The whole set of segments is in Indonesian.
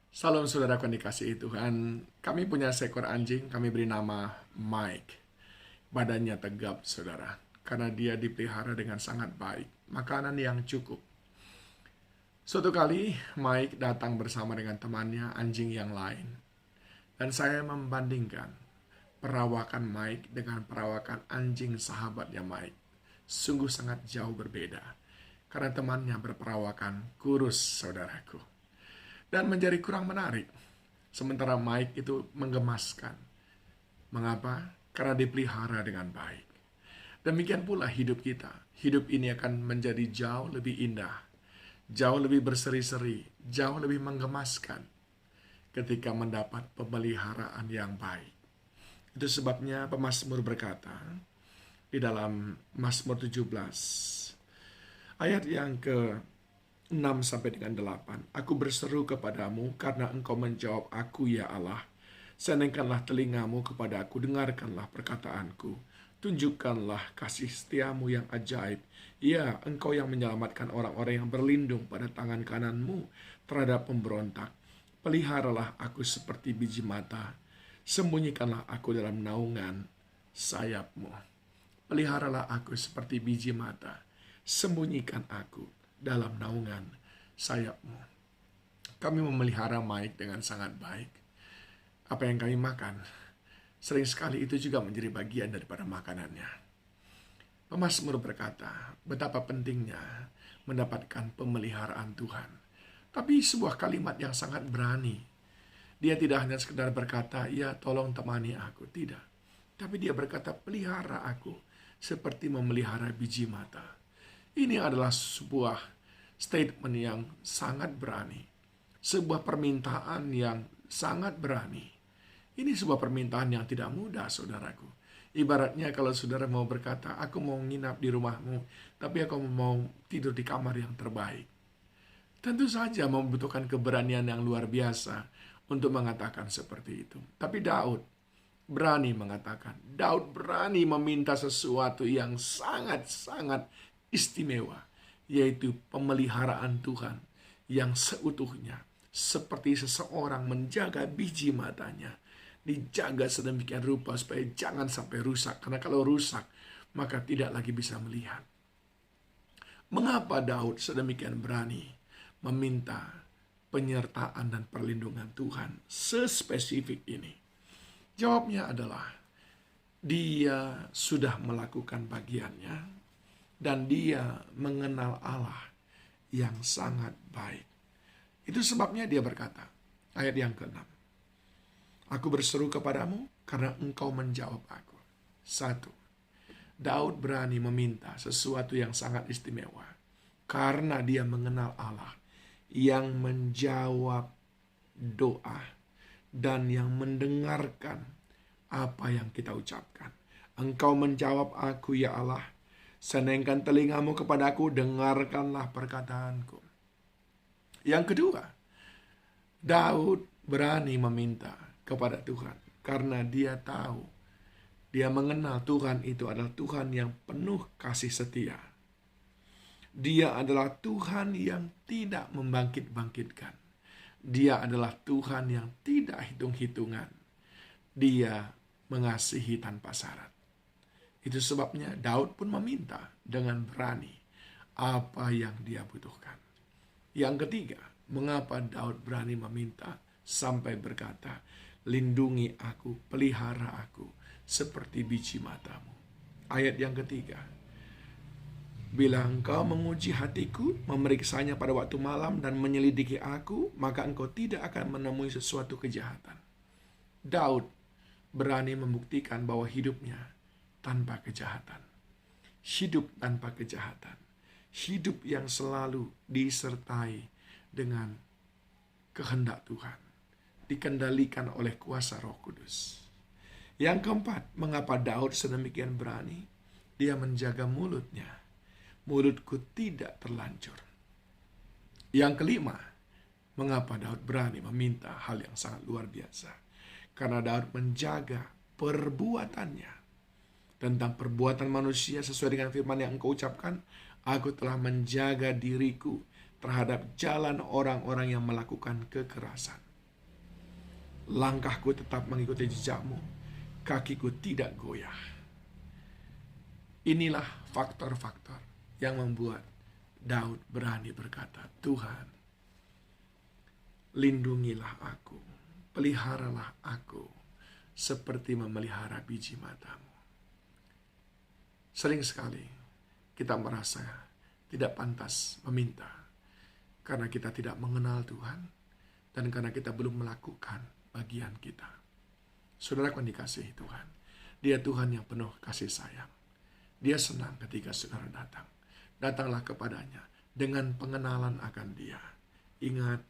Salam saudaraku yang dikasihi Tuhan. Kami punya seekor anjing, kami beri nama Mike. Badannya tegap, saudara. Karena dia dipelihara dengan sangat baik. Makanan yang cukup. Suatu kali, Mike datang bersama dengan temannya, anjing yang lain. Dan saya membandingkan perawakan Mike dengan perawakan anjing sahabatnya Mike. Sungguh sangat jauh berbeda. Karena temannya berperawakan kurus, saudaraku. Dan menjadi kurang menarik. Sementara Mike itu menggemaskan. Mengapa? Karena dipelihara dengan baik. Demikian pula hidup kita. Hidup ini akan menjadi jauh lebih indah, jauh lebih berseri-seri, jauh lebih menggemaskan ketika mendapat pemeliharaan yang baik. Itu sebabnya pemazmur berkata di dalam Mazmur 17 ayat yang ke 6 sampai dengan 8. Aku berseru kepadamu karena engkau menjawab aku, ya Allah. Senengkanlah telingamu kepada aku, dengarkanlah perkataanku. Tunjukkanlah kasih setiamu yang ajaib. Ya, engkau yang menyelamatkan orang-orang yang berlindung pada tangan kananmu terhadap pemberontak. Peliharalah aku seperti biji mata. Sembunyikanlah aku dalam naungan sayapmu. Peliharalah aku seperti biji mata. Sembunyikan aku dalam naungan sayapmu. Kami memelihara Mike dengan sangat baik. Apa yang kami makan, sering sekali itu juga menjadi bagian daripada makanannya. Pemazmur berkata, betapa pentingnya mendapatkan pemeliharaan Tuhan. Tapi sebuah kalimat yang sangat berani. Dia tidak hanya sekedar berkata, ya tolong temani aku. Tidak. Tapi dia berkata, pelihara aku seperti memelihara biji mata. Ini adalah sebuah statement yang sangat berani. Sebuah permintaan yang sangat berani. Ini sebuah permintaan yang tidak mudah, saudaraku. Ibaratnya kalau saudara mau berkata, aku mau nginap di rumahmu, tapi aku mau tidur di kamar yang terbaik. Tentu saja membutuhkan keberanian yang luar biasa untuk mengatakan seperti itu. Tapi Daud berani mengatakan, Daud berani meminta sesuatu yang sangat-sangat istimewa, yaitu pemeliharaan Tuhan yang seutuhnya, seperti seseorang menjaga biji matanya, dijaga sedemikian rupa supaya jangan sampai rusak, karena kalau rusak maka tidak lagi bisa melihat. Mengapa Daud sedemikian berani meminta penyertaan dan perlindungan Tuhan sespesifik ini? Jawabnya adalah dia sudah melakukan bagiannya dan dia mengenal Allah yang sangat baik. Itu sebabnya dia berkata, ayat yang ke-6. Aku berseru kepadamu karena engkau menjawab aku. 1. Daud berani meminta sesuatu yang sangat istimewa karena dia mengenal Allah yang menjawab doa dan yang mendengarkan apa yang kita ucapkan. Engkau menjawab aku, ya Allah. Senengkan telingamu kepadaku, dengarkanlah perkataanku. Yang kedua, Daud berani meminta kepada Tuhan karena dia tahu, dia mengenal Tuhan itu adalah Tuhan yang penuh kasih setia. Dia adalah Tuhan yang tidak membangkit-bangkitkan. Dia adalah Tuhan yang tidak hitung-hitungan. Dia mengasihi tanpa syarat. Itu sebabnya Daud pun meminta dengan berani apa yang dia butuhkan. Yang ketiga, mengapa Daud berani meminta sampai berkata, lindungi aku, pelihara aku seperti biji matamu. Ayat yang ketiga, bila engkau menguji hatiku, memeriksanya pada waktu malam dan menyelidiki aku, maka engkau tidak akan menemui sesuatu kejahatan. Daud berani membuktikan bahwa hidupnya tanpa kejahatan. Hidup tanpa kejahatan. Hidup yang selalu disertai dengan kehendak Tuhan. Dikendalikan oleh kuasa Roh Kudus. Yang keempat, mengapa Daud sedemikian berani? Dia menjaga mulutnya. Mulutku tidak terlanjur. Yang kelima, mengapa Daud berani meminta hal yang sangat luar biasa? Karena Daud menjaga perbuatannya. Tentang perbuatan manusia sesuai dengan firman yang engkau ucapkan, aku telah menjaga diriku terhadap jalan orang-orang yang melakukan kekerasan. Langkahku tetap mengikuti jejakmu, kakiku tidak goyah. Inilah faktor-faktor yang membuat Daud berani berkata, Tuhan, lindungilah aku, peliharalah aku, seperti memelihara biji matamu. Sering sekali kita merasa tidak pantas meminta, karena kita tidak mengenal Tuhan, dan karena kita belum melakukan bagian kita. Saudara yang dikasihi Tuhan, Dia Tuhan yang penuh kasih sayang. Dia senang ketika saudara datang. Datanglah kepadanya dengan pengenalan akan Dia. Ingat,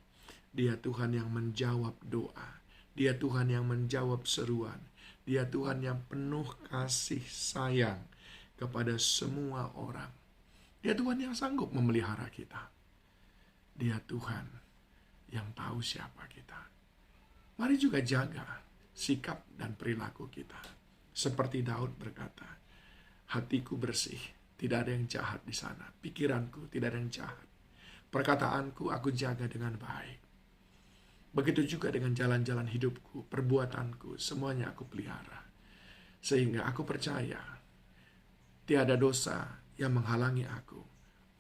Dia Tuhan yang menjawab doa. Dia Tuhan yang menjawab seruan. Dia Tuhan yang penuh kasih sayang kepada semua orang. Dia Tuhan yang sanggup memelihara kita. Dia Tuhan yang tahu siapa kita. Mari juga jaga sikap dan perilaku kita. Seperti Daud berkata, hatiku bersih, tidak ada yang jahat di sana. Pikiranku tidak ada yang jahat. Perkataanku aku jaga dengan baik. Begitu juga dengan jalan-jalan hidupku, perbuatanku, semuanya aku pelihara. Sehingga aku percaya, tiada dosa yang menghalangi aku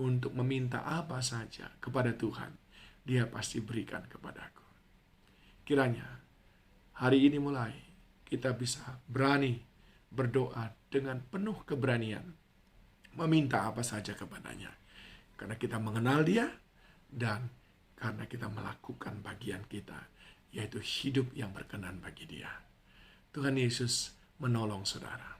untuk meminta apa saja kepada Tuhan. Dia pasti berikan kepadaku. Kiranya hari ini mulai kita bisa berani berdoa dengan penuh keberanian, meminta apa saja kepadanya. Karena kita mengenal Dia dan karena kita melakukan bagian kita, yaitu hidup yang berkenan bagi Dia. Tuhan Yesus menolong saudara.